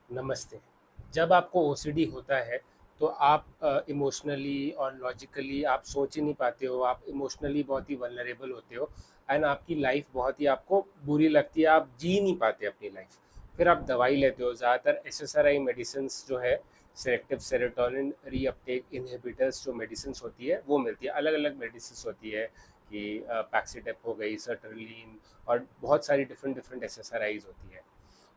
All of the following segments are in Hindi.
नमस्ते। जब आपको ओसीडी होता है, तो आप इमोशनली और लॉजिकली आप सोच ही नहीं पाते हो, आप इमोशनली बहुत ही वल्नरेबल होते हो एंड आपकी लाइफ बहुत ही आपको बुरी लगती है, आप जी नहीं पाते अपनी लाइफ। फिर आप दवाई लेते हो, ज़्यादातर एसएसआरआई मेडिसिन्स जो है, सेलेक्टिव सेरोटोनिन रीअपटेक इनहिबिटर्स जो मेडिसिन्स होती है, वो मिलती है। अलग-अलग मेडिसिन्स होती है कि पैक्सिडेप हो गई, सर्ट्रेलिन और बहुत सारी डिफरेंट डिफरेंट एसएसआरआईज़ होती है।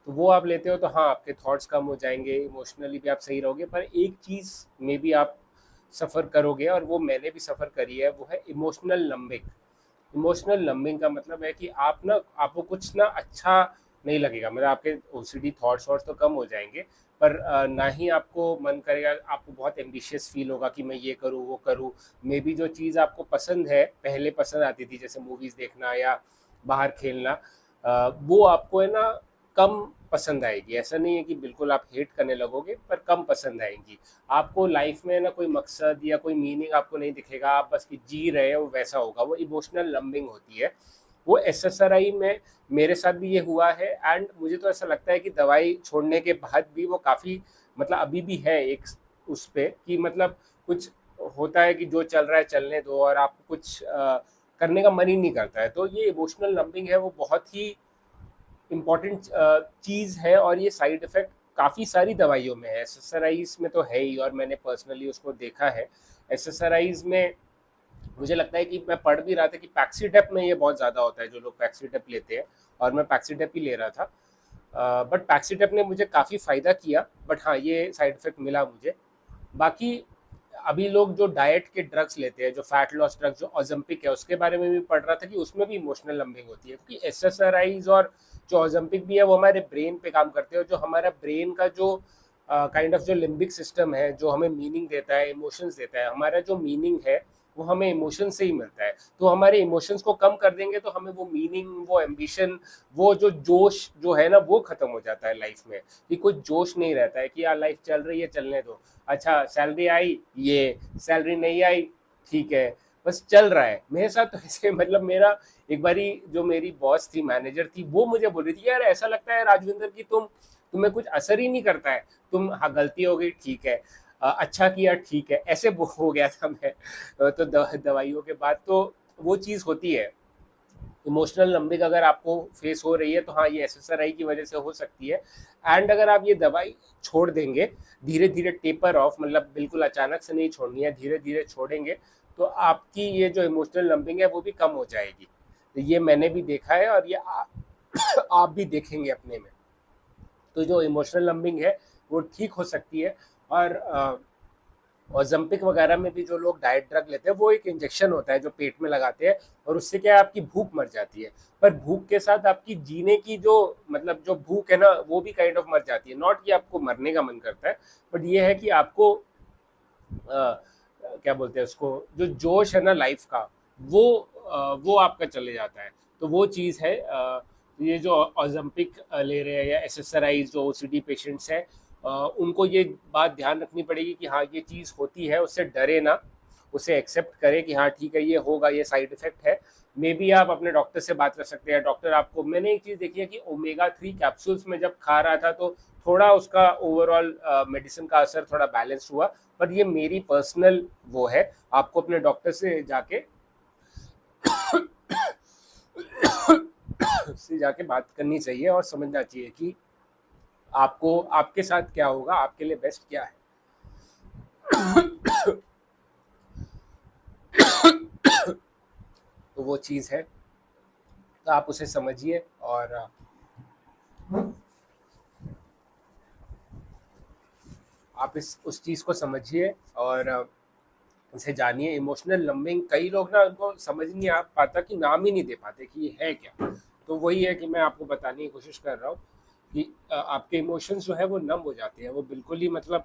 तो वो आप लेते हो तो हाँ, आपके थॉट्स कम हो जाएंगे, इमोशनली भी आप सही रहोगे, पर एक चीज़ में भी आप सफ़र करोगे और वो मैंने भी सफ़र करी है, वो है इमोशनल लंबिंग। इमोशनल लंबिंग का मतलब है कि आप ना, आपको कुछ ना अच्छा नहीं लगेगा, मतलब आपके ओसीडी थॉट्स वॉट्स तो कम हो जाएंगे, पर ना ही आपको मन करेगा, आपको बहुत एम्बिशियस फील होगा कि मैं ये करूँ वो करूँ। मे बी जो चीज़ आपको पसंद है, पहले पसंद आती थी, जैसे मूवीज़ देखना या बाहर खेलना, वो आपको है ना कम पसंद आएगी। ऐसा नहीं है कि बिल्कुल आप हेट करने लगोगे, पर कम पसंद आएंगी। आपको लाइफ में ना कोई मकसद या कोई मीनिंग आपको नहीं दिखेगा, आप बस जी रहे हो, वैसा होगा। वो इमोशनल लंबिंग होती है। वो एसएसआरआई में मेरे साथ भी ये हुआ है एंड मुझे तो ऐसा लगता है कि दवाई छोड़ने के बाद भी वो काफ़ी, मतलब अभी भी है एक उस पे कि मतलब कुछ होता है कि जो चल रहा है चलने दो और आपको कुछ करने का मन ही नहीं करता है। तो ये इमोशनल लंबिंग है, वो बहुत ही इम्पॉर्टेंट चीज़ है और ये साइड इफ़ेक्ट काफ़ी सारी दवाइयों में है। एसएसआरआईज़ में तो है ही और मैंने पर्सनली उसको देखा है। एसएसआरआईज़ में मुझे लगता है कि मैं पढ़ भी रहा था कि पैक्सिडेप में ये बहुत ज़्यादा होता है, जो लोग पैक्सिडेप लेते हैं, और मैं पैक्सिडेप ही ले रहा था। बट पैक्सिडेप ने मुझे काफ़ी फ़ायदा किया, बट हाँ, ये साइड इफ़ेक्ट मिला मुझे। बाकी अभी लोग जो डाइट के ड्रग्स लेते हैं, जो फैट लॉस ड्रग्स, जो ओज़ेम्पिक है, उसके बारे में भी पढ़ रहा था कि उसमें भी इमोशनल लंबिंग होती है, क्योंकि एसएसआरआईज़ और जो ओज़ेम्पिक भी है, वो हमारे ब्रेन पे काम करते हैं, और जो हमारा ब्रेन का जो काइंड ऑफ जो लिम्बिक सिस्टम है, जो हमें मीनिंग देता है, इमोशंस देता है, हमारा जो मीनिंग है वो हमें इमोशन से ही मिलता है। तो हमारे इमोशंस को कम कर देंगे तो हमें वो मीनिंग, वो एम्बिशन, वो जो जोश जो है ना, वो खत्म हो जाता है लाइफ में। कि कुछ जोश नहीं रहता है कि यार लाइफ चल रही है, चलने दो। अच्छा, सैलरी आई, ये सैलरी नहीं आई, ठीक है, बस चल रहा है। मेरे साथ तो ऐसे, मतलब मेरा एक बारी जो मेरी बॉस थी, मैनेजर थी, वो मुझे बोल रही थी, यार ऐसा लगता है राजविंदर की तुम्हें कुछ असर ही नहीं करता है। तुम, हाँ गलती हो गई ठीक है, अच्छा किया ठीक है, ऐसे हो गया था मैं। तो दवाइयों के बाद तो वो चीज़ होती है। इमोशनल लंबिंग अगर आपको फेस हो रही है तो हाँ, ये एसएसआरआई की वजह से हो सकती है। एंड अगर आप ये दवाई छोड़ देंगे, धीरे धीरे टेपर ऑफ, मतलब बिल्कुल अचानक से नहीं छोड़नी है, धीरे धीरे छोड़ेंगे, तो आपकी ये जो इमोशनल लंबिंग है वो भी कम हो जाएगी। तो ये मैंने भी देखा है और ये आप भी देखेंगे अपने में। तो जो इमोशनल लंबिंग है वो ठीक हो सकती है। और ओज़ेम्पिक वगैरह में भी जो लोग डाइट ड्रग लेते हैं, वो एक इंजेक्शन होता है जो पेट में लगाते हैं, और उससे क्या है, आपकी भूख मर जाती है। पर भूख के साथ आपकी जीने की जो, मतलब जो भूख है ना, वो भी काइंड ऑफ मर जाती है। नॉट कि आपको मरने का मन करता है, बट ये है कि आपको क्या बोलते हैं उसको, जो जोश है ना लाइफ का, वो आपका चले जाता है। तो वो चीज़ है। ये जो ओज़ेम्पिक ले रहे हैं या एसएसआरआईज़ जो ओसीडी पेशेंट्स हैं, उनको ये बात ध्यान रखनी पड़ेगी कि हाँ, ये चीज़ होती है, उससे डरे ना, उसे एक्सेप्ट करें कि हाँ ठीक है, ये होगा, ये साइड इफेक्ट है। मे बी आप अपने डॉक्टर से बात कर सकते हैं। डॉक्टर आपको, मैंने एक चीज़ देखी है कि ओमेगा 3 कैप्सूल्स में जब खा रहा था तो थोड़ा उसका ओवरऑल मेडिसिन का असर थोड़ा बैलेंस हुआ। पर ये मेरी पर्सनल वो है, आपको अपने डॉक्टर से जाके से जाके बात करनी चाहिए और समझना चाहिए कि आपको, आपके साथ क्या होगा, आपके लिए बेस्ट क्या है। तो वो चीज़ है, तो आप उसे समझिए और आप इस उस चीज़ को समझिए और उसे जानिए। इमोशनल लंबिंग, कई लोग ना, उनको समझ नहीं आ पाता कि नाम ही नहीं दे पाते कि ये है क्या। तो वही है कि मैं आपको बताने की कोशिश कर रहा हूँ कि आपके इमोशंस जो है वो नम हो जाते हैं, वो बिल्कुल ही, मतलब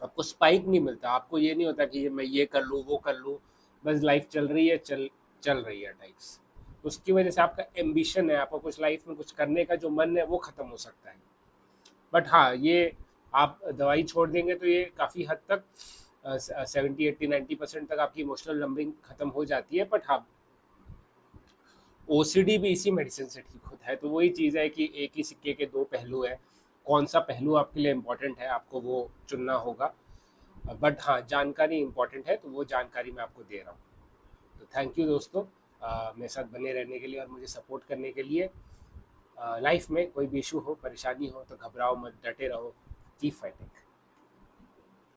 आपको स्पाइक नहीं मिलता, आपको ये नहीं होता कि ये मैं ये कर लूँ वो कर लूँ, बस लाइफ चल रही है, चल चल रही है टाइप्स। उसकी वजह से आपका एम्बिशन है, आपको कुछ लाइफ में कुछ करने का जो मन है वो ख़त्म हो सकता है। बट हाँ, ये आप दवाई छोड़ देंगे तो ये काफ़ी हद तक 70 80 90% तक आपकी इमोशनल लंबिंग ख़त्म हो जाती है। बट हाँ, ओसीडी भी इसी मेडिसिन से ठीक होता है। तो वही चीज़ है कि एक ही सिक्के के दो पहलू है। कौन सा पहलू आपके लिए इम्पोर्टेंट है आपको वो चुनना होगा, बट हाँ जानकारी इम्पोर्टेंट है तो वो जानकारी मैं आपको दे रहा हूँ। तो थैंक यू दोस्तों, मेरे साथ बने रहने के लिए और मुझे सपोर्ट करने के लिए। लाइफ में कोई भी इशू हो, परेशानी हो तो घबराओ मत, डटे रहो, कीप फाइटिंग।